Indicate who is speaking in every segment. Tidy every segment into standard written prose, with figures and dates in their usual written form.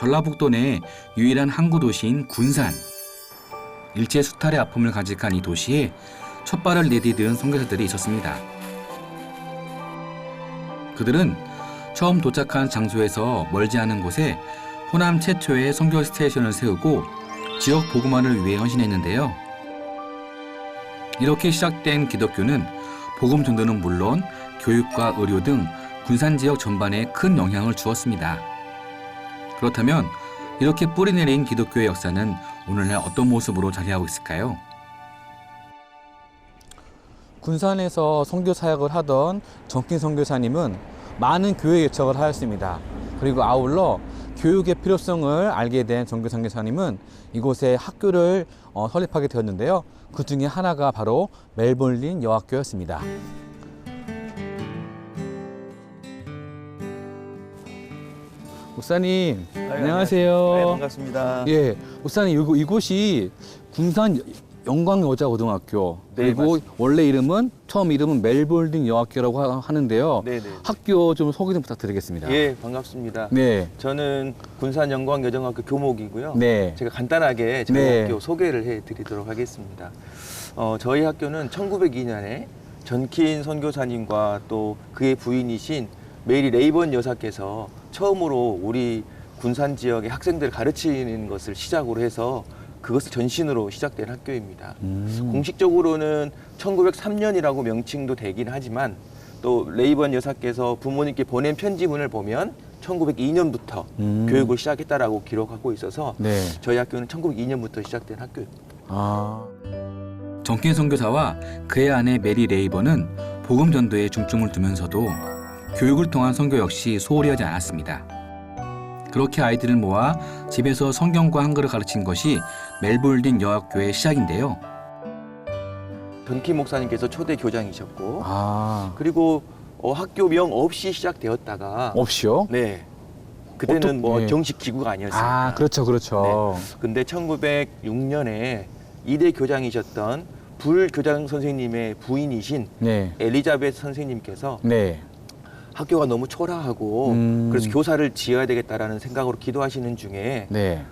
Speaker 1: 전라북도 내 유일한 항구 도시인 군산. 일제 수탈의 아픔을 간직한 이 도시에 첫 발을 내디딘 선교사들이 있었습니다. 그들은 처음 도착한 장소에서 멀지 않은 곳에 호남 최초의 선교 스테이션을 세우고 지역 복음화를 위해 헌신했는데요. 이렇게 시작된 기독교는 복음 전도는 물론 교육과 의료 등 군산 지역 전반에 큰 영향을 주었습니다. 그렇다면 이렇게 뿌리내린 기독교의 역사는 오늘날 어떤 모습으로 자리하고 있을까요?
Speaker 2: 군산에서 선교 사역을 하던 정킨 선교사님은 많은 교회 개척을 하였습니다. 그리고 아울러 교육의 필요성을 알게 된 정교 선교사님은 이곳에 학교를 설립하게 되었는데요. 그 중에 하나가 바로 멜볼린 여학교였습니다. 목사님, 안녕하세요.
Speaker 3: 네, 반갑습니다.
Speaker 2: 예, 목사님 이곳이 군산 영광여자고등학교.
Speaker 3: 네,
Speaker 2: 그리고
Speaker 3: 맞습니다.
Speaker 2: 원래 이름은 처음 이름은 멜볼린 여학교라고 하는데요.
Speaker 3: 네네.
Speaker 2: 학교 좀 소개 좀 부탁드리겠습니다.
Speaker 3: 예, 반갑습니다.
Speaker 2: 네.
Speaker 3: 저는 군산 영광여정학교 교목이고요.
Speaker 2: 네.
Speaker 3: 제가 간단하게 저희
Speaker 2: 네.
Speaker 3: 학교 소개를 해드리도록 하겠습니다. 저희 학교는 1902년에 전킨 선교사님과 또 그의 부인이신 메리 레이번 여사께서 처음으로 우리 군산 지역의 학생들을 가르치는 것을 시작으로 해서 그것을 전신으로 시작된 학교입니다. 공식적으로는 1903년이라고 명칭도 되긴 하지만 또 레이번 여사께서 부모님께 보낸 편지문을 보면 1902년부터 교육을 시작했다라고 기록하고 있어서
Speaker 2: 네.
Speaker 3: 저희 학교는 1902년부터 시작된 학교입니다.
Speaker 2: 아.
Speaker 1: 정킨 선교사와 그의 아내 메리 레이번은 복음 전도에 중점을 두면서도 교육을 통한 선교 역시 소홀히 하지 않았습니다. 그렇게 아이들을 모아 집에서 성경과 한글을 가르친 것이 멜볼린 여학교의 시작인데요.
Speaker 3: 전킨 목사님께서 초대 교장이셨고
Speaker 2: 아.
Speaker 3: 그리고 학교명 없이 시작되었다가
Speaker 2: 없이요?
Speaker 3: 네. 그때는 뭐
Speaker 2: 예.
Speaker 3: 정식 기구가 아니었습니다.
Speaker 2: 아, 그렇죠, 그렇죠.
Speaker 3: 근데 1906년에 이대 교장이셨던 불교장 선생님의 부인이신
Speaker 2: 네.
Speaker 3: 엘리자베스 선생님께서
Speaker 2: 네.
Speaker 3: 학교가 너무 초라하고 그래서 교사를 지어야 되겠다라는 생각으로 기도하시는 중에
Speaker 2: 네.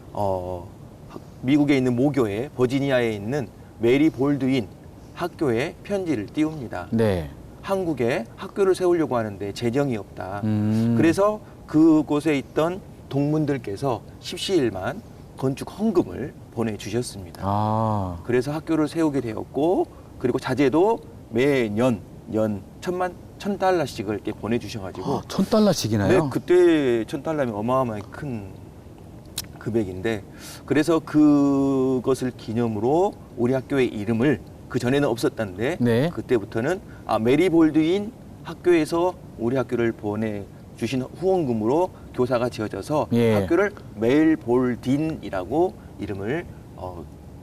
Speaker 3: 미국에 있는 모교에 버지니아에 있는 메리 볼드윈 학교에 편지를 띄웁니다.
Speaker 2: 네.
Speaker 3: 한국에 학교를 세우려고 하는데 재정이 없다.
Speaker 2: 음.
Speaker 3: 그래서 그곳에 있던 동문들께서 십시일만 건축 헌금을 보내주셨습니다.
Speaker 2: 아.
Speaker 3: 그래서 학교를 세우게 되었고 그리고 자재도 매년 연 1,000달러씩을 이렇게 보내주셔가지고
Speaker 2: $1,000씩이나요?
Speaker 3: 네, 그때 1,000달러면 어마어마하게 큰 금액인데 그래서 그것을 기념으로 우리 학교의 이름을 그 전에는 없었다는데
Speaker 2: 네.
Speaker 3: 그때부터는 메리 볼드인 학교에서 우리 학교를 보내주신 후원금으로 교사가 지어져서
Speaker 2: 예.
Speaker 3: 학교를 멜볼딘이라고 이름을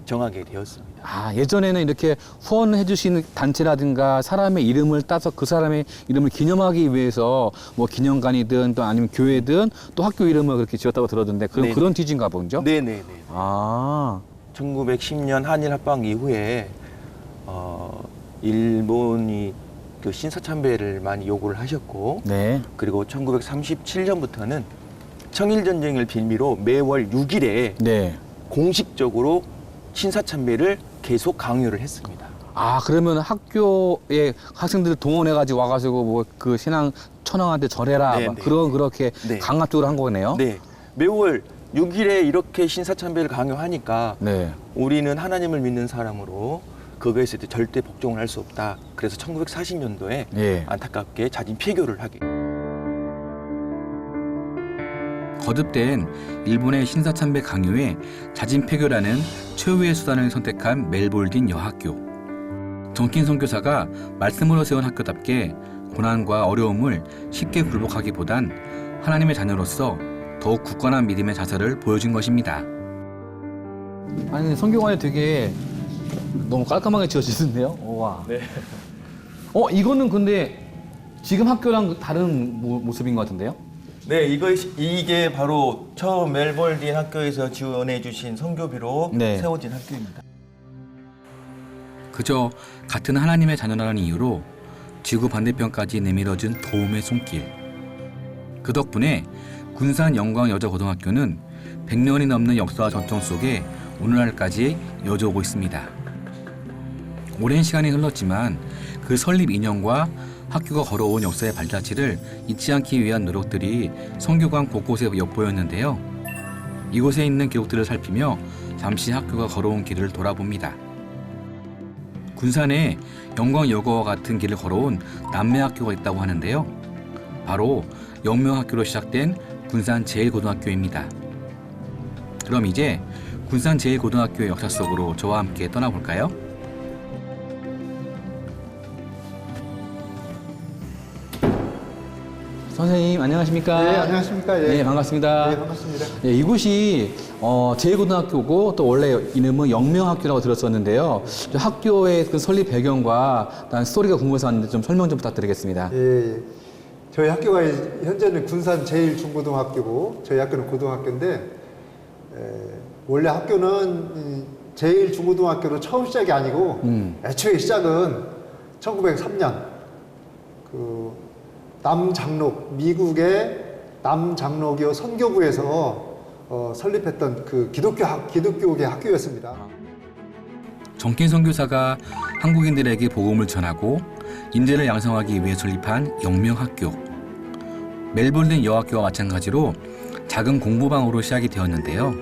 Speaker 3: 정하게 되었습니다.
Speaker 2: 아, 예전에는 이렇게 후원해 주시는 단체라든가 사람의 이름을 따서 그 사람의 이름을 기념하기 위해서 뭐 기념관이든 또 아니면 교회든 또 학교 이름을 그렇게 지었다고 들었는데
Speaker 3: 네네.
Speaker 2: 그런 뒤인가 보죠?
Speaker 3: 네네네.
Speaker 2: 아.
Speaker 3: 1910년 한일 합방 이후에 일본이 그 신사참배를 많이 요구를 하셨고
Speaker 2: 네.
Speaker 3: 그리고 1937년부터는 청일전쟁을 빌미로 매월 6일에
Speaker 2: 네.
Speaker 3: 공식적으로 신사참배를 계속 강요를 했습니다.
Speaker 2: 아, 그러면 학교에 학생들 동원해가지고 와가지고 뭐 그 신앙 천황한테 절해라.
Speaker 3: 네,
Speaker 2: 막
Speaker 3: 네.
Speaker 2: 그렇게
Speaker 3: 네.
Speaker 2: 강압적으로 한 거네요?
Speaker 3: 네, 매월 6일에 이렇게 신사참배를 강요하니까
Speaker 2: 네.
Speaker 3: 우리는 하나님을 믿는 사람으로 그거에 있을 때 절대 복종을 할 수 없다. 그래서 1940년도에
Speaker 2: 예.
Speaker 3: 안타깝게 자진 폐교를 하게.
Speaker 1: 거듭된 일본의 신사참배 강요에 자진 폐교라는 최후의 수단을 선택한 멜볼린 여학교. 정킨 선교사가 말씀으로 세운 학교답게 고난과 어려움을 쉽게 굴복하기보단 하나님의 자녀로서 더욱 굳건한 믿음의 자세를 보여준 것입니다.
Speaker 2: 아니, 성경안에 되게 너무 깔끔하게 지어지는데요? 와.
Speaker 3: 네.
Speaker 2: 이거는 근데 지금 학교랑 다른 모습인 것 같은데요?
Speaker 3: 네, 이게 바로 처음 멜볼린 학교에서 지원해 주신 선교비로
Speaker 2: 네.
Speaker 3: 세워진 학교입니다.
Speaker 1: 그저 같은 하나님의 자녀라는 이유로 지구 반대편까지 내밀어준 도움의 손길. 그 덕분에 군산 영광여자고등학교는 100년이 넘는 역사와 전통 속에 오늘날까지 이어져 오고 있습니다. 오랜 시간이 흘렀지만 그 설립 이념과 학교가 걸어온 역사의 발자취를 잊지 않기 위한 노력들이 성교관 곳곳에 엿보였는데요. 이곳에 있는 기록들을 살피며 잠시 학교가 걸어온 길을 돌아봅니다. 군산에 영광여고와 같은 길을 걸어온 남매학교가 있다고 하는데요. 바로 영명학교로 시작된 군산 제1고등학교입니다. 그럼 이제 군산 제1고등학교의 역사 속으로 저와 함께 떠나볼까요?
Speaker 2: 선생님 안녕하십니까?
Speaker 4: 네, 안녕하십니까? 예.
Speaker 2: 네, 반갑습니다.
Speaker 4: 네, 반갑습니다.
Speaker 2: 네, 이곳이 제1고등학교고 또 원래 이름은 영명학교라고 들었었는데요. 저 학교의 그 설립 배경과 난 스토리가 궁금해서 왔는데 좀 설명 좀 부탁드리겠습니다.
Speaker 4: 예. 저희 학교가 현재는 군산 제1중고등학교고 저희 학교는 고등학교인데 원래 학교는 제1중고등학교로 처음 시작이 아니고 애초에 시작은 1903년 그 남장록 미국의 남장로교 선교부에서 설립했던 그 기독교계 학교였습니다.
Speaker 1: 정킨 선교사가 한국인들에게 복음을 전하고 인재를 양성하기 위해 설립한 영명학교. 멜버른 여학교와 마찬가지로 작은 공부방으로 시작이 되었는데요.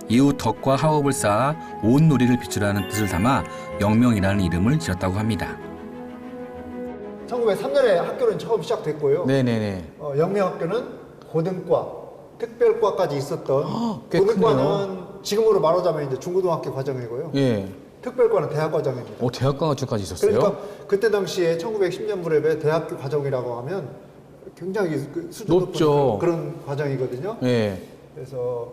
Speaker 1: 이후 덕과 하업을 쌓아 온 누리를 비추라는 뜻을 담아 영명이라는 이름을 지었다고 합니다.
Speaker 4: 1903년에 학교는 처음 시작됐고요.
Speaker 2: 네네네.
Speaker 4: 영명학교는 고등과, 특별과까지 있었던
Speaker 2: 꽤
Speaker 4: 고등과는
Speaker 2: 크네요.
Speaker 4: 지금으로 말하자면 이제 중고등학교 과정이고요.
Speaker 2: 예.
Speaker 4: 특별과는 대학 과정입니다.
Speaker 2: 대학과까지 있었어요?
Speaker 4: 그러니까 그때 당시에 1910년 무렵에 대학교 과정이라고 하면 굉장히 그 수준
Speaker 2: 높죠.
Speaker 4: 높은 그런 과정이거든요.
Speaker 2: 예.
Speaker 4: 그래서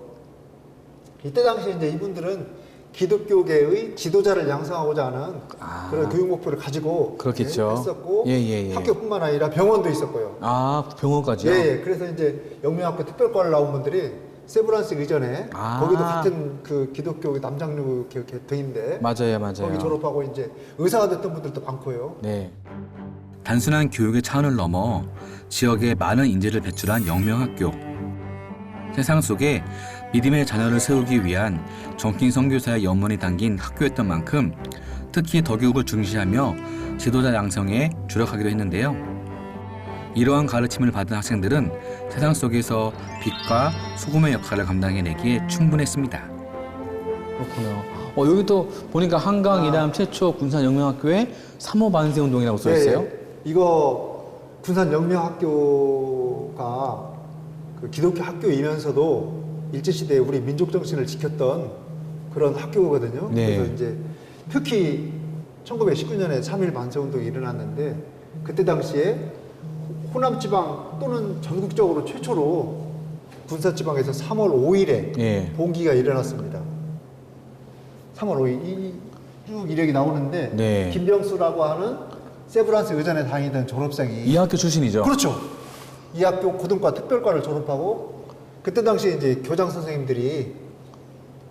Speaker 4: 이때 당시에 이제 이분들은 기독교계의 지도자를 양성하고자 하는 그런 교육 목표를 가지고
Speaker 2: 그렇겠죠.
Speaker 4: 했었고
Speaker 2: 예.
Speaker 4: 학교뿐만 아니라 병원도 있었고요.
Speaker 2: 병원까지요?
Speaker 4: 예. 그래서 이제 영명학교 특별과를 나온 분들이 세브란스 의전에 거기도 같은 그 기독교 남장로 계통인데
Speaker 2: 맞아요.
Speaker 4: 거기 졸업하고 이제 의사가 됐던 분들도 많고요.
Speaker 2: 네.
Speaker 1: 단순한 교육의 차원을 넘어 지역에 많은 인재를 배출한 영명학교. 세상 속에 믿음의 자녀를 세우기 위한 정킨 선교사의 염원이 담긴 학교였던 만큼 특히 덕육을 중시하며 지도자 양성에 주력하기도 했는데요. 이러한 가르침을 받은 학생들은 세상 속에서 빛과 소금의 역할을 감당해내기에 충분했습니다.
Speaker 2: 그렇군요. 여기 또 보니까 한강 이남 최초 군산 영명학교에 3호 만세 운동이라고 써 있어요.
Speaker 4: 네, 이거 군산 영명학교가 그 기독교 학교이면서도 일제시대에 우리 민족 정신을 지켰던 그런 학교거든요.
Speaker 2: 네.
Speaker 4: 그래서 이제 특히 1919년에 3.1 만세운동이 일어났는데 그때 당시에 호남지방 또는 전국적으로 최초로 군산지방에서 3월 5일에
Speaker 2: 예.
Speaker 4: 봉기가 일어났습니다. 3월 5일 쭉 이력이 나오는데
Speaker 2: 네.
Speaker 4: 김병수라고 하는 세브란스 의전에 다니던 졸업생이
Speaker 2: 이 학교 출신이죠?
Speaker 4: 그렇죠. 이 학교 고등과 특별과를 졸업하고 그때 당시에 이제 교장 선생님들이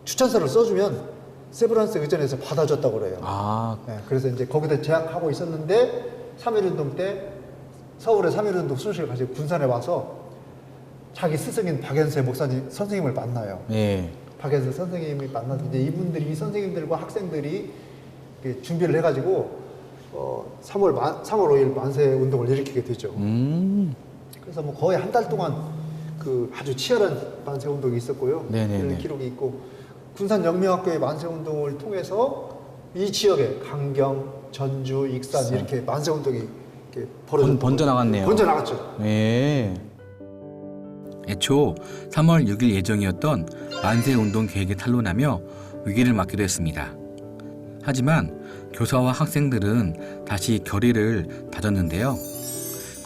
Speaker 4: 추천서를 써주면 세브란스 의전에서 받아줬다고 그래요. 네, 그래서 이제 거기다 재학하고 있었는데 3.1운동 때 서울에 3.1운동 소식을 가지고 군산에 와서 자기 스승인 박연세 목사님 선생님을 만나요.
Speaker 2: 네.
Speaker 4: 박연세 선생님이 만나서 이제 이분들이 선생님들과 학생들이 준비를 해가지고 3월 5일 만세 운동을 일으키게 되죠. 그래서 뭐 거의 한 달 동안 그 아주 치열한 만세 운동이 있었고요.
Speaker 2: 네네네.
Speaker 4: 이런 기록이 있고 군산 영명학교의 만세 운동을 통해서 이 지역에 강경, 전주, 익산 이렇게 만세 운동이 이렇게
Speaker 2: 번져 나갔네요.
Speaker 4: 번져 나갔죠.
Speaker 2: 네.
Speaker 1: 애초 3월 6일 예정이었던 만세운동 계획이 탄로나며 위기를 맞기도 했습니다. 하지만 교사와 학생들은 다시 결의를 다졌는데요.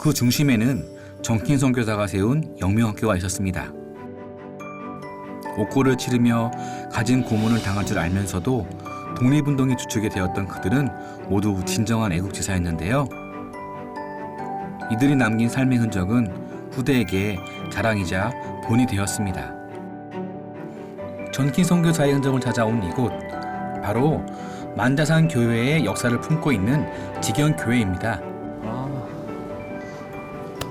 Speaker 1: 그 중심에는 정킨 선교사가 세운 영명학교가 있었습니다. 옥고를 치르며 가진 고문을 당할 줄 알면서도 독립운동의 주축이 되었던 그들은 모두 진정한 애국지사였는데요. 이들이 남긴 삶의 흔적은 후대에게 자랑이자 본이 되었습니다. 전킨 선교사의 흔적을 찾아온 이곳, 바로 만다산 교회의 역사를 품고 있는 직연교회입니다.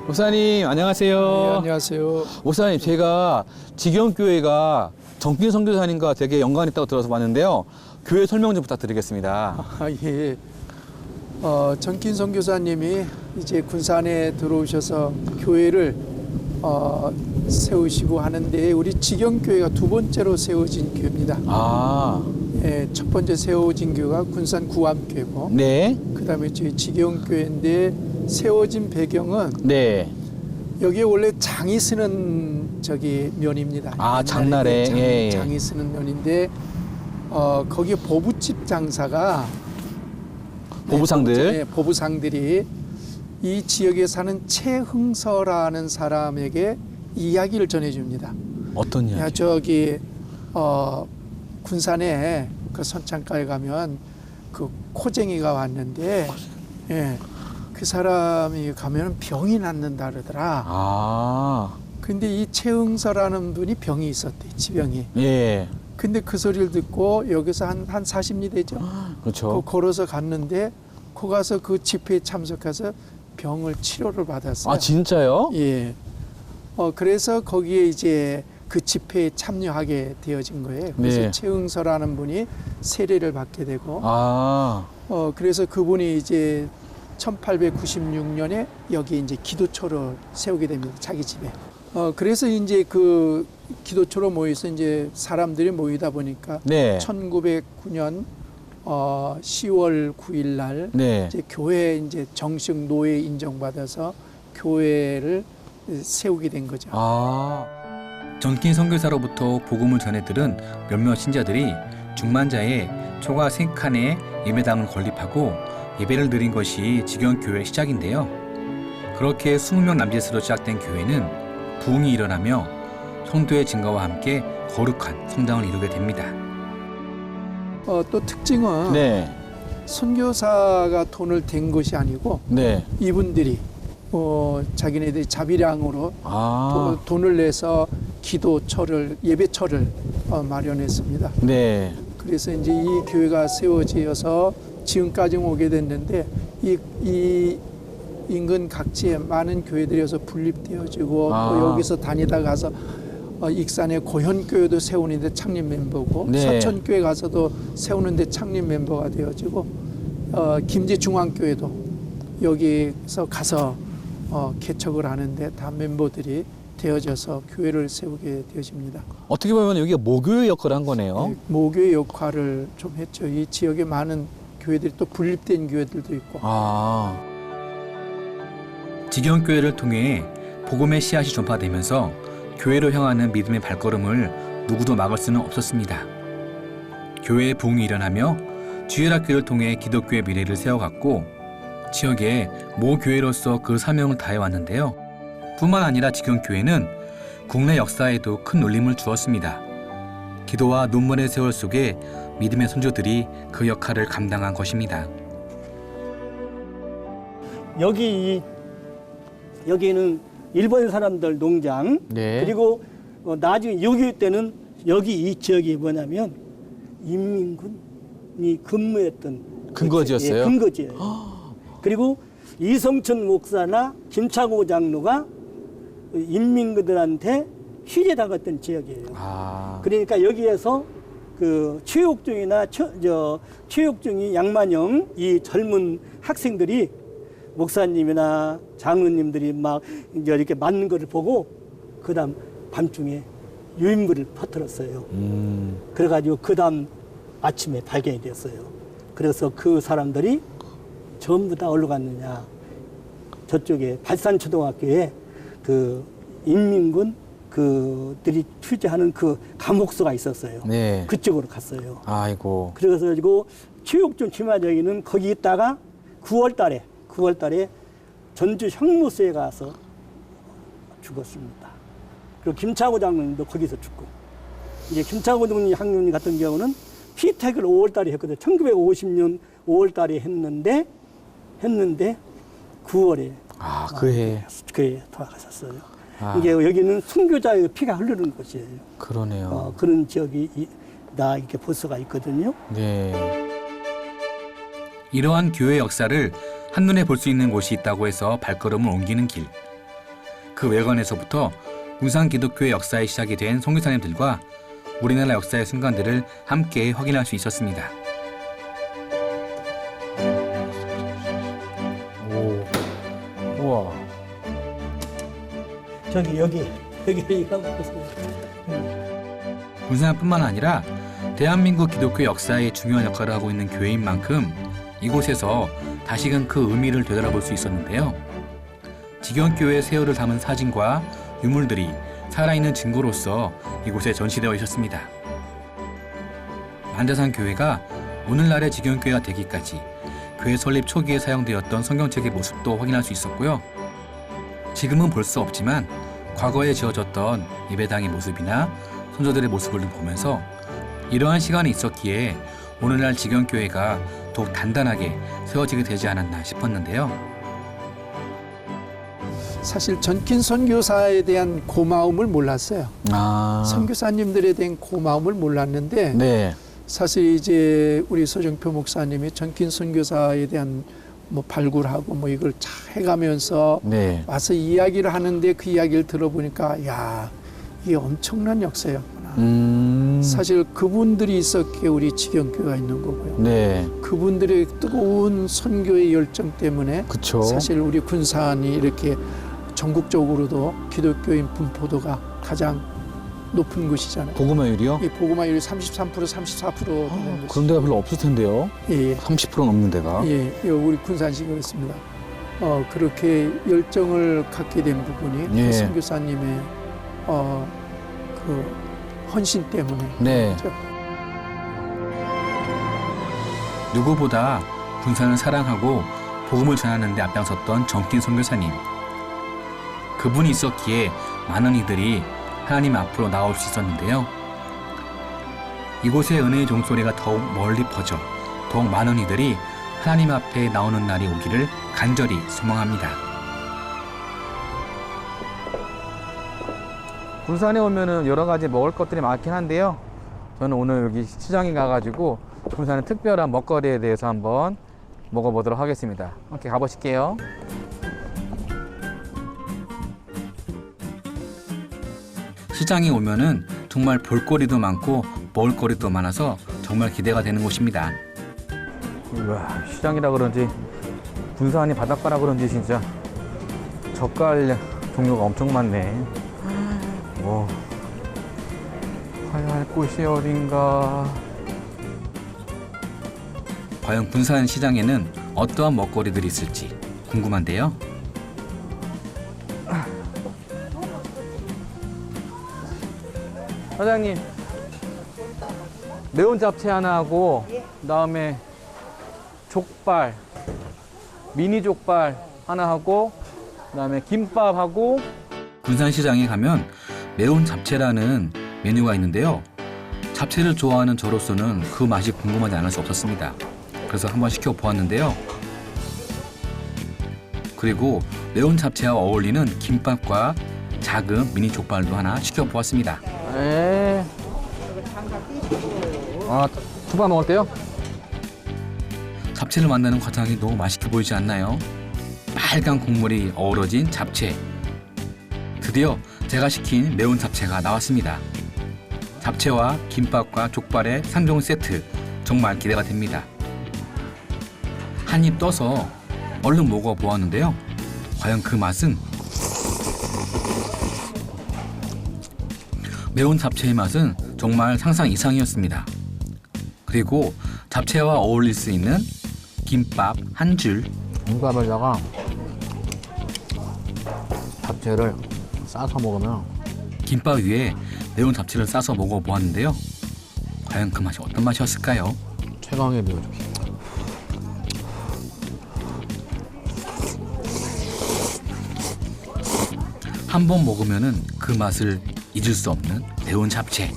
Speaker 2: 목사님 안녕하세요.
Speaker 5: 네, 안녕하세요.
Speaker 2: 목사님 제가 지경교회가 정긴 선교사님과 되게 연관이 있다고 들어서 봤는데요. 교회 설명 좀 부탁드리겠습니다.
Speaker 5: 예. 전킨 선교사님이 이제 군산에 들어오셔서 교회를 세우시고 하는데 우리 지경교회가 두 번째로 세워진 교회입니다.
Speaker 2: 아,
Speaker 5: 예, 첫 번째 세워진 교회가 군산 구암교회고,
Speaker 2: 네,
Speaker 5: 그다음에 저희 지경교회인데 세워진 배경은
Speaker 2: 네.
Speaker 5: 여기에 원래 장이 쓰는 저기 면입니다.
Speaker 2: 아,
Speaker 5: 옛날에
Speaker 2: 장날에, 예, 예.
Speaker 5: 장이 쓰는 면인데 거기에 보부집 장사가
Speaker 2: 보부상들.
Speaker 5: 네, 보부상들이 이 지역에 사는 최흥서라는 사람에게 이야기를 전해줍니다.
Speaker 2: 어떤
Speaker 5: 야,
Speaker 2: 이야기?
Speaker 5: 저기 군산에 그 선창가에 가면 그 코쟁이가 왔는데, 예, 그 사람이 가면 병이 낫는다 그러더라.
Speaker 2: 아,
Speaker 5: 근데 이 최흥서라는 분이 병이 있었대, 지병이.
Speaker 2: 예,
Speaker 5: 근데 그 소리를 듣고 여기서 한 40리 되죠.
Speaker 2: 그렇죠.
Speaker 5: 걸어서 갔는데 거 가서 그 집회에 참석해서 병을 치료를 받았어요.
Speaker 2: 아, 진짜요?
Speaker 5: 예. 그래서 거기에 이제 그 집회에 참여하게 되어진 거예요. 그래서
Speaker 2: 네.
Speaker 5: 최응서라는 분이 세례를 받게 되고,
Speaker 2: 아,
Speaker 5: 그래서 그분이 이제 1896년에 여기 이제 기도초를 세우게 됩니다. 자기 집에. 그래서 이제 그 기도초로 모여서 이제 사람들이 모이다 보니까
Speaker 2: 네,
Speaker 5: 1909년 10월 9일 날
Speaker 2: 네.
Speaker 5: 이제 교회 이제 정식 노예 인정받아서 교회를 세우게 된 거죠.
Speaker 2: 아,
Speaker 1: 전킨 선교사로부터 복음을 전해들은 몇몇 신자들이 중만자의 초가 3칸에 예배당을 건립하고 예배를 드린 것이 지경교회 시작인데요. 그렇게 20명 남짓으로 시작된 교회는 부흥이 일어나며 성도의 증가와 함께 거룩한 성장을 이루게 됩니다.
Speaker 5: 또 특징은
Speaker 2: 네,
Speaker 5: 선교사가 돈을 댄 것이 아니고
Speaker 2: 네.
Speaker 5: 이분들이 자기네들이 자비량으로
Speaker 2: 아,
Speaker 5: 돈을 내서 기도처를 예배처를 마련했습니다.
Speaker 2: 네.
Speaker 5: 그래서 이제 이 교회가 세워지어서 지금까지 오게 됐는데 이 인근 각지에 많은 교회들이어서 분립되어지고
Speaker 2: 아.
Speaker 5: 또 여기서 다니다 가서 익산에 고현교회도 세우는데 창립 멤버고,
Speaker 2: 네.
Speaker 5: 서천교회 가서도 세우는데 창립 멤버가 되어지고, 김제중앙교회도 여기서 가서 개척을 하는데 다 멤버들이 되어져서 교회를 세우게 되어집니다.
Speaker 2: 어떻게 보면 여기가 모교의 역할을 한 거네요.
Speaker 5: 네, 모교의 역할을 좀 했죠. 이 지역에 많은 교회들이 또 분립된 교회들도 있고.
Speaker 2: 아,
Speaker 1: 지경교회를 통해 복음의 씨앗이 전파되면서 교회로 향하는 믿음의 발걸음을 누구도 막을 수는 없었습니다. 교회의 부흥이 일어나며 주일학교를 통해 기독교의 미래를 세워갔고, 지역의 모 교회로서 그 사명을 다해왔는데요. 뿐만 아니라 지경교회는 국내 역사에도 큰 울림을 주었습니다. 기도와 눈물의 세월 속에 믿음의 선조들이 그 역할을 감당한 것입니다.
Speaker 6: 여기는 일본 사람들 농장,
Speaker 2: 네.
Speaker 6: 그리고 나중에 6.25 때는 여기 이 지역이 뭐냐면 인민군이 근무했던
Speaker 2: 근거지였어요?
Speaker 6: 예, 근거지예요. 그리고 이성천 목사나 김창호 장로가 인민군들한테 희재당했던 지역이에요.
Speaker 2: 아,
Speaker 6: 그러니까 여기에서 그 최옥중이나 최옥중이 양만영 이 젊은 학생들이 목사님이나 장로님들이 막 이제 이렇게 맞는 거를 보고 그다음 밤중에 유인물을 퍼뜨렸어요. 그래가지고 그다음 아침에 발견이 됐어요. 그래서 그 사람들이 전부 다 어디로 갔느냐, 저쪽에 발산초등학교에 그 인민군 그들이 투지하는 그 감옥소가 있었어요.
Speaker 2: 네.
Speaker 6: 그쪽으로 갔어요.
Speaker 2: 아이고.
Speaker 6: 그래서 가지고 최옥중 김하정이는 거기 있다가 9월 달에 전주 형무소에 가서 죽었습니다. 그리고 김창호 장로님도 거기서 죽고, 이제 김창호 장로님 같은 경우는 피택을 5월 달에 했거든요. 1950년 5월 달에 했는데 9월에
Speaker 2: 아, 그해.
Speaker 6: 그해 돌아가셨어요.
Speaker 2: 아.
Speaker 6: 이게 여기는 순교자의 피가 흐르는 곳이에요.
Speaker 2: 그러네요.
Speaker 6: 그런 지역이 다 이렇게 볼 수가 있거든요.
Speaker 2: 네.
Speaker 1: 이러한 교회 역사를 한눈에 볼 수 있는 곳이 있다고 해서 발걸음을 옮기는 길. 그 외관에서부터 군산 기독교의 역사에 시작이 된 선교사님들과 우리나라 역사의 순간들을 함께 확인할 수 있었습니다.
Speaker 2: 우와.
Speaker 6: 저기 여기 이거 보세요.
Speaker 1: 군산뿐만 아니라 대한민국 기독교 역사에 중요한 역할을 하고 있는 교회인 만큼 이곳에서 다시금 그 의미를 되돌아볼 수 있었는데요. 직영교회 세월을 담은 사진과 유물들이 살아있는 증거로서 이곳에 전시되어 있었습니다. 만자산 교회가 오늘날의 직영교회가 되기까지 교회 설립 초기에 사용되었던 성경책의 모습도 확인할 수 있었고요. 지금은 볼 수 없지만 과거에 지어졌던 예배당의 모습이나 선조들의 모습을 보면서 이러한 시간이 있었기에 오늘날 직영교회가 더욱 단단하게 세워지게 되지 않았나 싶었는데요.
Speaker 5: 사실 전킨 선교사에 대한 고마움을 몰랐어요. 선교사님들에 대한 고마움을 몰랐는데
Speaker 2: 네.
Speaker 5: 사실 이제 우리 서정표 목사님이 전킨 선교사에 대한 뭐 발굴하고 뭐 이걸 잘 해가면서
Speaker 2: 네.
Speaker 5: 와서 이야기를 하는데 그 이야기를 들어보니까 야, 이게 엄청난 역사였구나. 사실 그분들이 있었기에 우리 직영교회가 있는 거고요.
Speaker 2: 네.
Speaker 5: 그분들의 뜨거운 선교의 열정 때문에
Speaker 2: 그쵸.
Speaker 5: 사실 우리 군산이 이렇게 전국적으로도 기독교인 분포도가 가장 높은 곳이잖아요.
Speaker 2: 복음화율이요?
Speaker 5: 이 복음화율이 33%, 34% 되는 곳이.
Speaker 2: 그런 데가 별로 없을 텐데요.
Speaker 5: 예,
Speaker 2: 30% 넘는 데가.
Speaker 5: 예, 우리 군산시 그렇습니다. 그렇게 열정을 갖게 된 부분이
Speaker 2: 예.
Speaker 5: 그 선교사님의 그 헌신 때문에.
Speaker 2: 네.
Speaker 5: 그렇죠?
Speaker 1: 누구보다 군산을 사랑하고 복음을 전하는 데 앞장섰던 정킨 선교사님. 그분이 있었기에 많은 이들이 하나님 앞으로 나올 수 있었는데요. 이곳의 은혜의 종소리가 더욱 멀리 퍼져 더욱 많은 이들이 하나님 앞에 나오는 날이 오기를 간절히 소망합니다.
Speaker 2: 군산에 오면은 여러 가지 먹을 것들이 많긴 한데요. 저는 오늘 여기 시장에 가가지고 군산의 특별한 먹거리에 대해서 한번 먹어보도록 하겠습니다. 함께 가보실게요.
Speaker 1: 시장에 오면은 정말 볼거리도 많고 먹을거리도 많아서 정말 기대가 되는 곳입니다.
Speaker 2: 우와, 시장이라 그런지 군산이 바닷가라 그런지 진짜 젓갈 종류가 엄청 많네. 오, 가야 할 곳이 어딘가.
Speaker 1: 과연 군산 시장에는 어떠한 먹거리들이 있을지 궁금한데요.
Speaker 2: 사장님, 매운 잡채 하나 하고 그다음에 족발, 미니 족발 하나 하고 그다음에 김밥하고.
Speaker 1: 군산시장에 가면 매운 잡채라는 메뉴가 있는데요. 잡채를 좋아하는 저로서는 그 맛이 궁금하지 않을 수 없었습니다. 그래서 한번 시켜보았는데요. 그리고 매운 잡채와 어울리는 김밥과 작은 미니 족발도 하나 시켜보았습니다.
Speaker 2: 네. 아, 족발 먹을게요.
Speaker 1: 잡채를 만드는 과정이 너무 맛있게 보이지 않나요? 빨간 국물이 어우러진 잡채. 드디어 제가 시킨 매운 잡채가 나왔습니다. 잡채와 김밥과 족발의 3종 세트, 정말 기대가 됩니다. 한 입 떠서 얼른 먹어보았는데요. 과연 그 맛은? 매운 잡채의 맛은 정말 상상 이상이었습니다. 그리고 잡채와 어울릴 수 있는 김밥 한 줄.
Speaker 2: 김밥에다가 잡채를 싸서 먹으면
Speaker 1: 김밥 위에 매운 잡채를 싸서 먹어보았는데요. 과연 그 맛이 어떤 맛이었을까요?
Speaker 2: 최강의 매운.
Speaker 1: 한 번 먹으면은 그 맛을 잊을 수 없는 매운 잡채.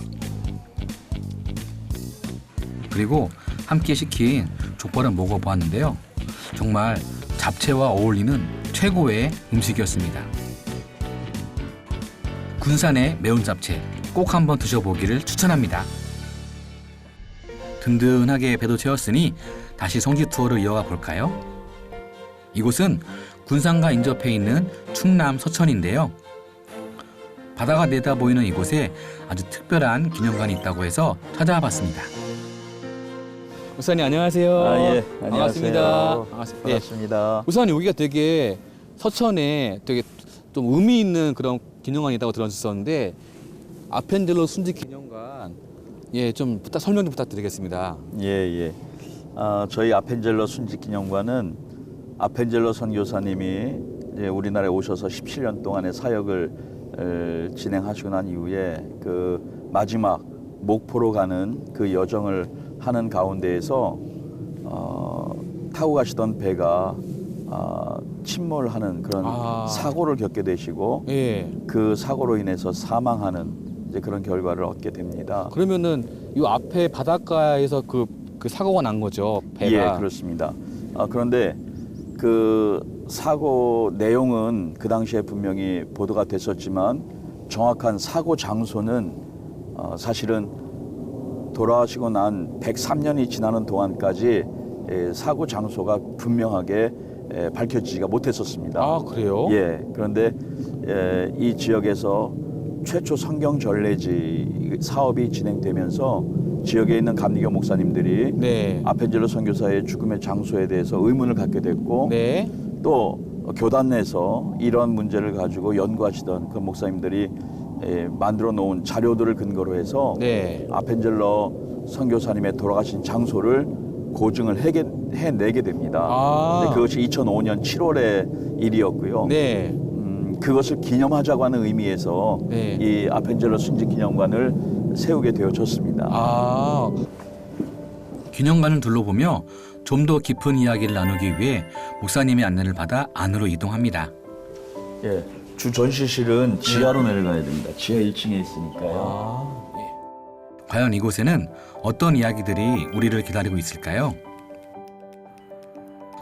Speaker 1: 그리고 함께 시킨 족발을 먹어보았는데요. 정말 잡채와 어울리는 최고의 음식이었습니다. 군산의 매운 잡채 꼭 한번 드셔보기를 추천합니다. 든든하게 배도 채웠으니 다시 성지 투어를 이어가 볼까요? 이곳은 군산과 인접해 있는 충남 서천인데요. 바다가 내다 보이는 이곳에 아주 특별한 기념관이 있다고 해서 찾아와 봤습니다.
Speaker 2: 목사님 안녕하세요.
Speaker 7: 예,
Speaker 2: 반갑습니다.
Speaker 7: 안녕하세요.
Speaker 2: 반갑습니다.
Speaker 7: 반갑습니다.
Speaker 2: 우선 여기가 되게 서천에 되게 좀 의미 있는 그런 기념관이 있다고 들었었는데 아펜젤로 순직 기념관 좀 설명 좀 부탁드리겠습니다.
Speaker 7: 예. 저희 아펜젤로 순직 기념관은 아펜젤로 선교사님이 이제 우리나라에 오셔서 17년 동안의 사역을 진행하시고 난 이후에 그 마지막 목포로 가는 그 여정을 하는 가운데에서 타고 가시던 배가 침몰하는 그런 사고를 겪게 되시고 그 사고로 인해서 사망하는 이제 그런 결과를 얻게 됩니다.
Speaker 2: 그러면은 이 앞에 바닷가에서 그 사고가 난 거죠, 배가.
Speaker 7: 예, 그렇습니다. 그런데 그 사고 내용은 그 당시에 분명히 보도가 됐었지만 정확한 사고 장소는 사실은 돌아가시고 난 103년이 지나는 동안까지 사고 장소가 분명하게 밝혀지지가 못했었습니다.
Speaker 2: 아, 그래요?
Speaker 7: 예. 그런데 이 지역에서 최초 성경 전례지 사업이 진행되면서 지역에 있는 감리교 목사님들이
Speaker 2: 네.
Speaker 7: 아펜젤로 선교사의 죽음의 장소에 대해서 의문을 갖게 됐고
Speaker 2: 네.
Speaker 7: 또 교단 내에서 이런 문제를 가지고 연구하시던 그 목사님들이 만들어 놓은 자료들을 근거로 해서
Speaker 2: 네.
Speaker 7: 아펜젤로 선교사님의 돌아가신 장소를 고증을 해내게 됩니다. 근데 그것이 2005년 7월의 일이었고요.
Speaker 2: 네.
Speaker 7: 그것을 기념하자고 하는 의미에서
Speaker 2: 네.
Speaker 7: 이 아펜젤로 순직 기념관을 세우게 되어졌습니다.
Speaker 1: 기념관을 둘러보며 좀 더 깊은 이야기를 나누기 위해 목사님의 안내를 받아 안으로 이동합니다.
Speaker 7: 예, 주 전시실은 지하로 내려가야 됩니다. 지하 1층에 있으니까요.
Speaker 1: 과연 이곳에는 어떤 이야기들이 우리를 기다리고 있을까요?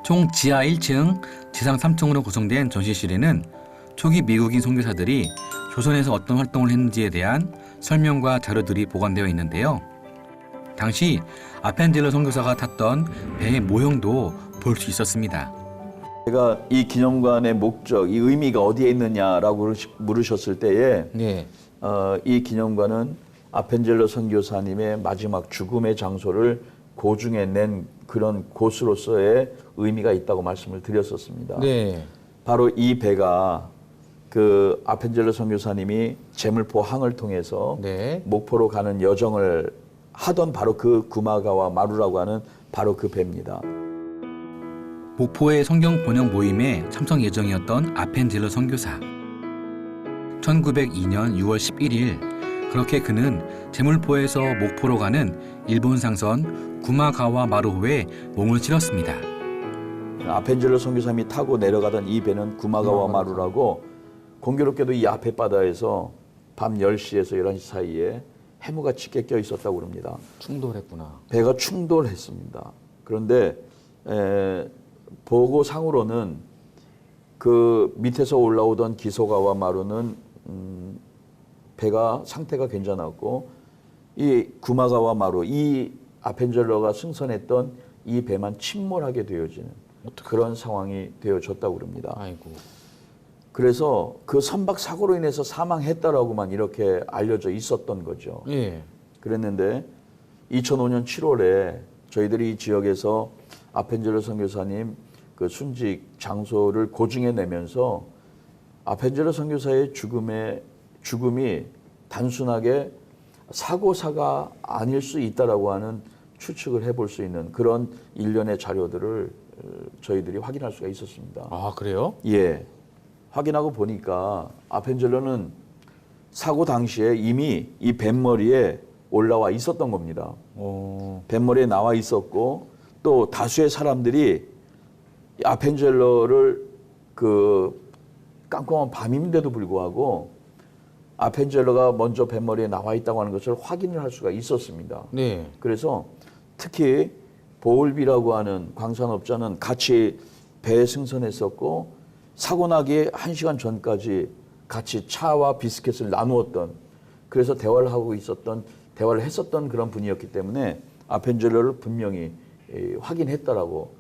Speaker 1: 총 지하 1층, 지상 3층으로 구성된 전시실에는 초기 미국인 선교사들이 조선에서 어떤 활동을 했는지에 대한 설명과 자료들이 보관되어 있는데요. 당시 아펜젤로 선교사가 탔던 배의 모형도 볼 수 있었습니다.
Speaker 7: 제가 이 기념관의 목적, 이 의미가 어디에 있느냐라고 물으셨을 때에
Speaker 2: 네.
Speaker 7: 이 기념관은 아펜젤로 선교사님의 마지막 죽음의 장소를 고증해낸 그런 곳으로서의 의미가 있다고 말씀을 드렸었습니다.
Speaker 2: 네.
Speaker 7: 바로 이 배가 그 아펜젤로 선교사님이 제물포 항을 통해서
Speaker 2: 네.
Speaker 7: 목포로 가는 여정을 하던 바로 그 구마가와 마루라고 하는 바로 그 배입니다.
Speaker 1: 목포의 성경 번역 모임에 참석 예정이었던 아펜젤로 선교사. 1902년 6월 11일 그렇게 그는 제물포에서 목포로 가는 일본 상선 구마가와 마루호에 몸을 실었습니다.
Speaker 7: 아펜젤로 선교사님이 타고 내려가던 이 배는 구마가와 마루라고 공교롭게도 이 앞에 바다에서 밤 10시에서 11시 사이에 해무가 짙게 껴 있었다고 그럽니다.
Speaker 2: 충돌했구나.
Speaker 7: 배가 충돌했습니다. 그런데 보고상으로는 그 밑에서 올라오던 기소가와 마루는 배가 상태가 괜찮았고 이 구마가와 마루, 이 아펜젤로가 승선했던 이 배만 침몰하게 되어지는 그런 상황이 되어졌다고 그럽니다.
Speaker 2: 아이고.
Speaker 7: 그래서 그 선박 사고로 인해서 사망했다라고만 이렇게 알려져 있었던 거죠.
Speaker 2: 예.
Speaker 7: 그랬는데 2005년 7월에 저희들이 이 지역에서 아펜젤로 선교사님 그 순직 장소를 고증해 내면서 아펜젤로 선교사의 죽음이 단순하게 사고사가 아닐 수 있다라고 하는 추측을 해볼 수 있는 그런 일련의 자료들을 저희들이 확인할 수가 있었습니다.
Speaker 2: 아, 그래요?
Speaker 7: 예. 확인하고 보니까 아펜젤로는 사고 당시에 이미 이 뱃머리에 올라와 있었던 겁니다. 뱃머리에 나와 있었고 또 다수의 사람들이 아펜젤로를 그 깜깜한 밤인데도 불구하고 아펜젤로가 먼저 뱃머리에 나와 있다고 하는 것을 확인을 할 수가 있었습니다.
Speaker 2: 네.
Speaker 7: 그래서 특히 보울비라고 하는 광산업자는 같이 배에 승선했었고 사고 나기 1시간 전까지 같이 차와 비스켓을 나누었던, 그래서 대화를 했었던 그런 분이었기 때문에 아펜젤로를 분명히 확인했다라고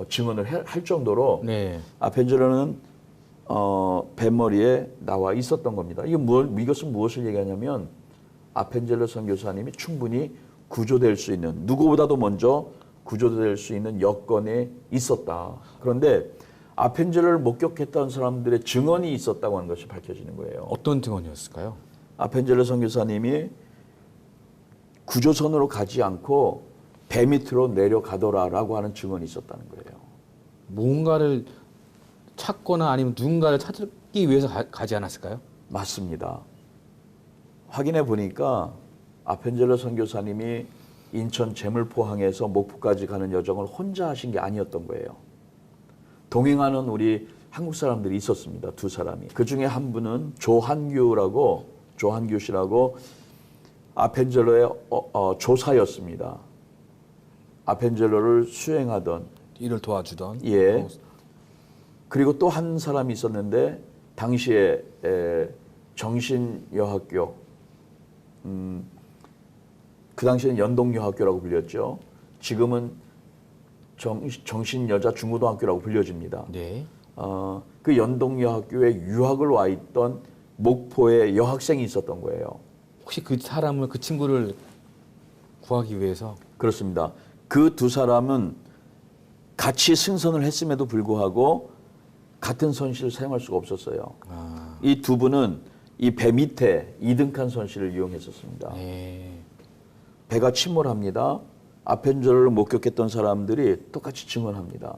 Speaker 7: 증언을 할 정도로
Speaker 2: 네.
Speaker 7: 아펜젤로는 뱃머리에 나와 있었던 겁니다. 이것은 무엇을 얘기하냐면 아펜젤러 선교사님이 충분히 구조될 수 있는, 누구보다도 먼저 구조될 수 있는 여건에 있었다. 그런데 아펜젤러를 목격했던 사람들의 증언이 있었다고 하는 것이 밝혀지는 거예요.
Speaker 2: 어떤 증언이었을까요?
Speaker 7: 아펜젤러 선교사님이 구조선으로 가지 않고 배 밑으로 내려가더라라고 하는 증언이 있었다는 거예요.
Speaker 2: 뭔가를 찾거나 아니면 누군가를 찾기 위해서 가지 않았을까요?
Speaker 7: 맞습니다. 확인해 보니까 아펜젤러 선교사님이 인천 제물포항에서 목포까지 가는 여정을 혼자 하신 게 아니었던 거예요. 동행하는 우리 한국 사람들이 있었습니다. 2사람이. 그 중에 한 분은 조한규 씨라고 아펜젤러의 조사였습니다. 아펜젤러를 수행하던,
Speaker 2: 일을 도와주던.
Speaker 7: 예. 그리고 또 한 사람이 있었는데 당시에 정신여학교, 그 당시에는 연동여학교라고 불렸죠. 지금은 정신여자 중고등학교라고 불려집니다.
Speaker 2: 네.
Speaker 7: 그 연동여학교에 유학을 와 있던 목포의 여학생이 있었던 거예요.
Speaker 2: 혹시 그 사람을, 그 친구를 구하기 위해서?
Speaker 7: 그렇습니다. 그 2사람은 같이 승선을 했음에도 불구하고 같은 선실을 사용할 수가 없었어요. 이 2분은 이 배 밑에 2등칸 선실을 이용했었습니다.
Speaker 2: 네.
Speaker 7: 배가 침몰합니다. 아펜젤러를 목격했던 사람들이 똑같이 증언합니다.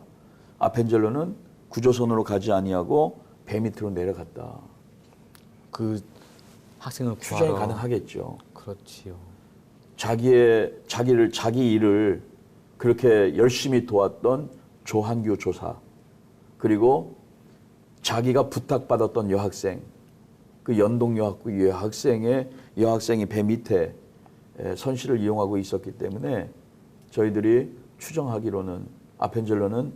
Speaker 7: 아펜젤러는 구조선으로 가지 아니하고 배 밑으로 내려갔다.
Speaker 2: 그 학생을
Speaker 7: 추정이
Speaker 2: 구하러.
Speaker 7: 가능하겠죠.
Speaker 2: 그렇지요.
Speaker 7: 자기 일을 그렇게 열심히 도왔던 조한규 조사, 그리고 자기가 부탁받았던 여학생, 그 연동여학교 여학생이 배 밑에 선실을 이용하고 있었기 때문에 저희들이 추정하기로는 아펜젤러는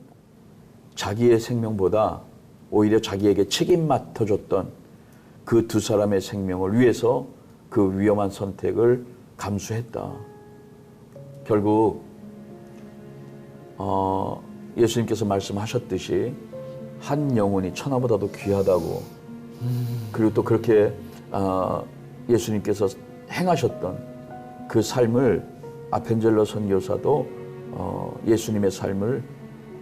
Speaker 7: 자기의 생명보다 오히려 자기에게 책임 맡아줬던 그 2사람의 생명을 위해서 그 위험한 선택을 감수했다. 결국 예수님께서 말씀하셨듯이 한 영혼이 천하보다도 귀하다고, 그리고 또 그렇게 예수님께서 행하셨던 그 삶을 아펜젤러 선교사도 예수님의 삶을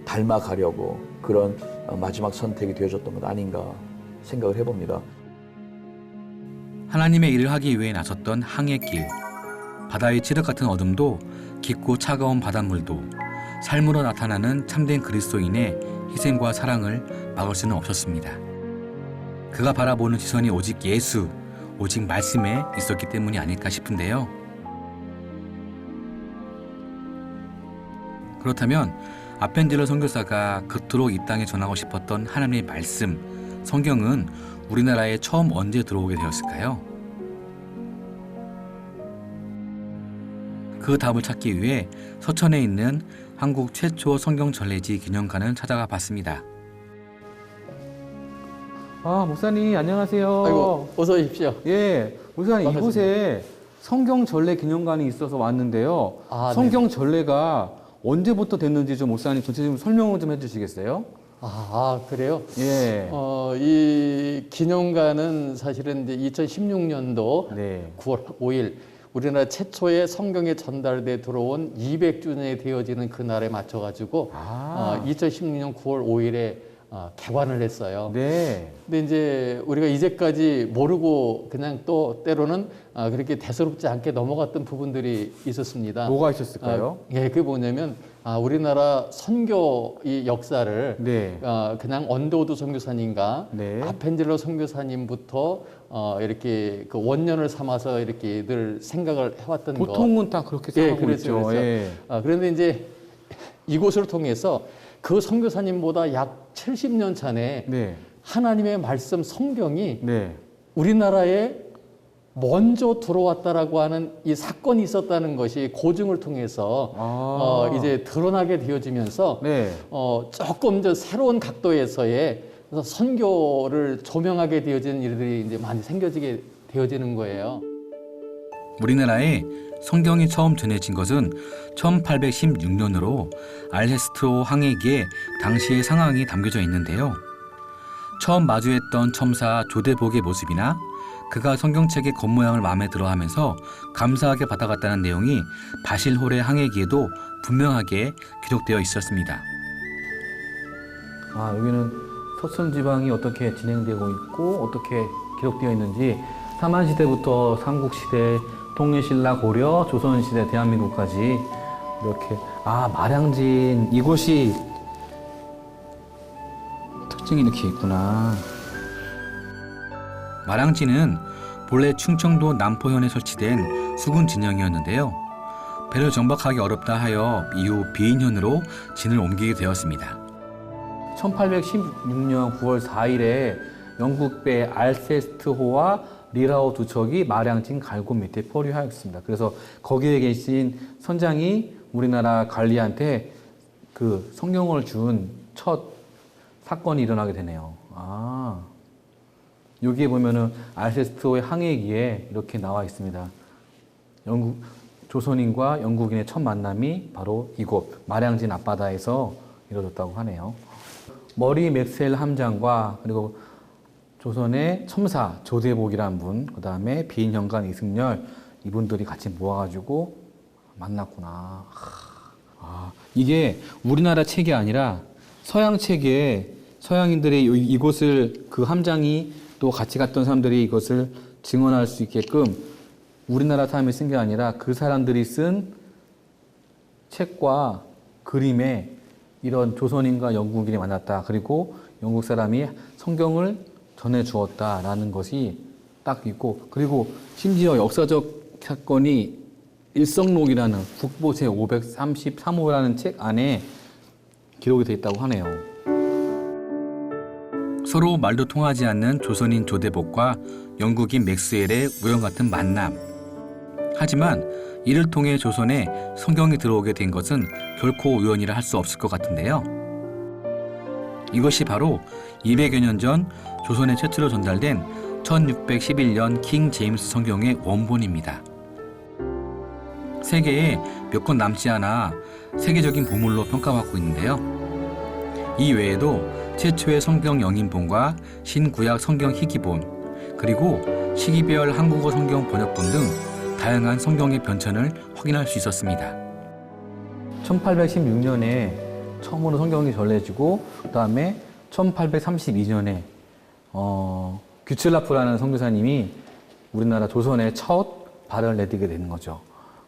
Speaker 7: 닮아가려고 그런 마지막 선택이 되어졌던 것 아닌가 생각을 해봅니다.
Speaker 1: 하나님의 일을 하기 위해 나섰던 항해 길. 바다의 칠흑 같은 어둠도 깊고 차가운 바닷물도 삶으로 나타나는 참된 그리스도인의 희생과 사랑을 막을 수는 없었습니다. 그가 바라보는 시선이 오직 예수, 오직 말씀에 있었기 때문이 아닐까 싶은데요. 그렇다면 아펜젤러 선교사가 그토록 이 땅에 전하고 싶었던 하나님의 말씀, 성경은 우리나라에 처음 언제 들어오게 되었을까요? 그 답을 찾기 위해 서천에 있는 한국 최초 성경 전래지 기념관을 찾아가 봤습니다.
Speaker 2: 목사님 안녕하세요.
Speaker 8: 아이고, 어서 오십시오.
Speaker 2: 예, 목사님
Speaker 8: 반갑습니다.
Speaker 2: 이곳에 성경 전래 기념관이 있어서 왔는데요. 성경 전래가 언제부터 됐는지 좀 목사님 전체적으로 설명을 좀 해주시겠어요?
Speaker 8: 그래요?
Speaker 2: 예.
Speaker 8: 이 기념관은 사실은 이제 2016년도
Speaker 2: 네.
Speaker 8: 9월 5일 우리나라 최초의 성경에 전달돼 들어온 200주년이 되어지는 그날에 맞춰가지고 2016년 9월 5일에 개관을 했어요.
Speaker 2: 네.
Speaker 8: 근데 이제 우리가 이제까지 모르고 그냥 또 때로는 그렇게 대수롭지 않게 넘어갔던 부분들이 있었습니다.
Speaker 2: 뭐가 있었을까요?
Speaker 8: 그게 뭐냐면 우리나라 선교 이 역사를
Speaker 2: 네.
Speaker 8: 그냥 언더우드 선교사님과
Speaker 2: 네.
Speaker 8: 아펜젤러 선교사님부터 이렇게 그 원년을 삼아서 이렇게 늘 생각을 해왔던 거.
Speaker 2: 보통은 다 그렇게 생각하고 있죠.
Speaker 8: 그렇죠.
Speaker 2: 예.
Speaker 8: 그런데 이제 이곳을 통해서 그 선교사님보다 약 70년 전에
Speaker 2: 네.
Speaker 8: 하나님의 말씀 성경이
Speaker 2: 네.
Speaker 8: 우리나라에 먼저 들어왔다라고 하는 이 사건이 있었다는 것이 고증을 통해서 이제 드러나게 되어지면서
Speaker 2: 네.
Speaker 8: 조금 더 새로운 각도에서의 선교를 조명하게 되어지는 일들이 이제 많이 생겨지게 되어지는 거예요.
Speaker 1: 우리나라에 성경이 처음 전해진 것은 1816년으로 알헤스트로 항해기에 당시의 상황이 담겨져 있는데요. 처음 마주했던 첨사 조대복의 모습이나 그가 성경책의 겉모양을 마음에 들어하면서 감사하게 받아갔다는 내용이 바실홀의 항해기에도 분명하게 기록되어 있었습니다.
Speaker 2: 여기는 서천 지방이 어떻게 진행되고 있고 어떻게 기록되어 있는지 삼한시대부터 삼국시대, 통일신라, 고려, 조선시대, 대한민국까지 이렇게 마량진 이곳이 특징이 이렇게 있구나.
Speaker 1: 마량진은 본래 충청도 남포현에 설치된 수군 진영이었는데요. 배를 정박하기 어렵다 하여 이후 비인현으로 진을 옮기게 되었습니다.
Speaker 2: 1816년 9월 4일에 영국배 알세스트호와 리라호 두 척이 마량진 갈굼 밑에 포류하였습니다. 그래서 거기에 계신 선장이 우리나라 관리한테 그 성경을 준 첫 사건이 일어나게 되네요. 여기에 보면은 알세스트호의 항해기에 이렇게 나와 있습니다. 조선인과 영국인의 첫 만남이 바로 이곳 마량진 앞바다에서 이루어졌다고 하네요. 머리 맥셀 함장과 그리고 조선의 첨사 조대복이라는 분, 그 다음에 비인현관 이승열 이분들이 같이 모아가지고 만났구나. 이게 우리나라 책이 아니라 서양 책에 서양인들이 이곳을 그 함장이 또 같이 갔던 사람들이 이것을 증언할 수 있게끔 우리나라 사람이 쓴 게 아니라 그 사람들이 쓴 책과 그림에 이런 조선인과 영국인이 만났다. 그리고 영국 사람이 성경을 전해 주었다라는 것이 딱 있고, 그리고 심지어 역사적 사건이 일성록이라는 국보 제533호라는 책 안에 기록이 되어 있다고 하네요.
Speaker 1: 서로 말도 통하지 않는 조선인 조대복과 영국인 맥스웰의 우연 같은 만남. 하지만 이를 통해 조선에 성경이 들어오게 된 것은 결코 우연이라 할 수 없을 것 같은데요. 이것이 바로 200여 년 전 조선에 최초로 전달된 1611년 킹 제임스 성경의 원본입니다. 세계에 몇 권 남지 않아 세계적인 보물로 평가받고 있는데요. 이 외에도 최초의 성경 영인본과 신구약 성경 희귀본, 그리고 시기별 한국어 성경 번역본 등 다양한 성경의 변천을 확인할 수 있었습니다.
Speaker 2: 1816년에 처음으로 성경이 전해지고 그 다음에 1832년에 규칠라프라는 선교사님이 우리나라 조선에 첫 발을 내딛게 되는 거죠.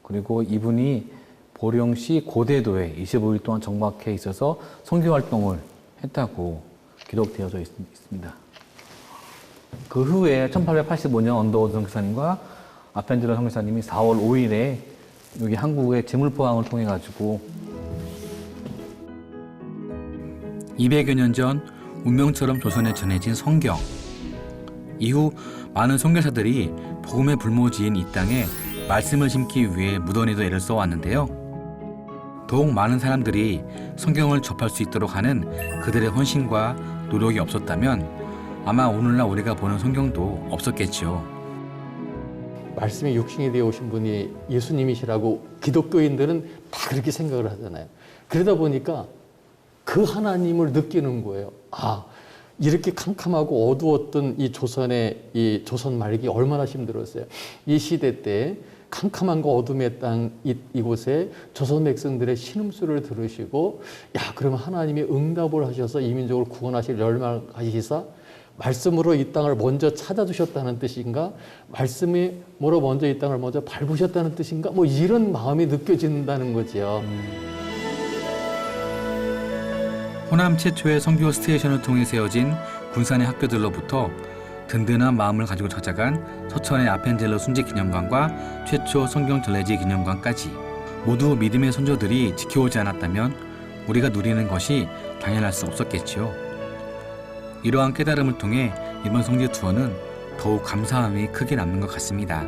Speaker 2: 그리고 이분이 보령시 고대도에 25일 동안 정박해 있어서 선교활동을 했다고 기록되어져 있습니다. 그 후에 1885년 언더우드 선교사님과 아펜젤러 선교사님이 4월 5일에 여기 한국의 제물포항을 통해 가지고
Speaker 1: 200여 년 전 운명처럼 조선에 전해진 성경. 이후 많은 선교사들이 복음의 불모지인 이 땅에 말씀을 심기 위해 무던히도 애를 써왔는데요. 더욱 많은 사람들이 성경을 접할 수 있도록 하는 그들의 헌신과 노력이 없었다면 아마 오늘날 우리가 보는 성경도 없었겠죠.
Speaker 8: 말씀이 육신이 되어 오신 분이 예수님이시라고 기독교인들은 다 그렇게 생각을 하잖아요. 그러다 보니까 그 하나님을 느끼는 거예요. 이렇게 캄캄하고 어두웠던 이 조선의 이 조선 말기 얼마나 힘들었어요. 이 시대 때 캄캄함과 어둠의 땅 이곳에 조선 백성들의 신음소리를 들으시고, 그러면 하나님이 응답을 하셔서 이 민족을 구원하실 열망하시사 말씀으로 이 땅을 먼저 찾아주셨다는 뜻인가? 말씀으로 먼저 이 땅을 먼저 밟으셨다는 뜻인가? 이런 마음이 느껴진다는 거죠.
Speaker 1: 호남 최초의 선교 스테이션을 통해 세워진 군산의 학교들로부터 든든한 마음을 가지고 찾아간 서천의 아펜젤러 순직기념관과 최초 성경 전래지 기념관까지 모두 믿음의 선조들이 지켜오지 않았다면 우리가 누리는 것이 당연할 수 없었겠지요. 이러한 깨달음을 통해 이번 성지 투어는 더욱 감사함이 크게 남는 것 같습니다.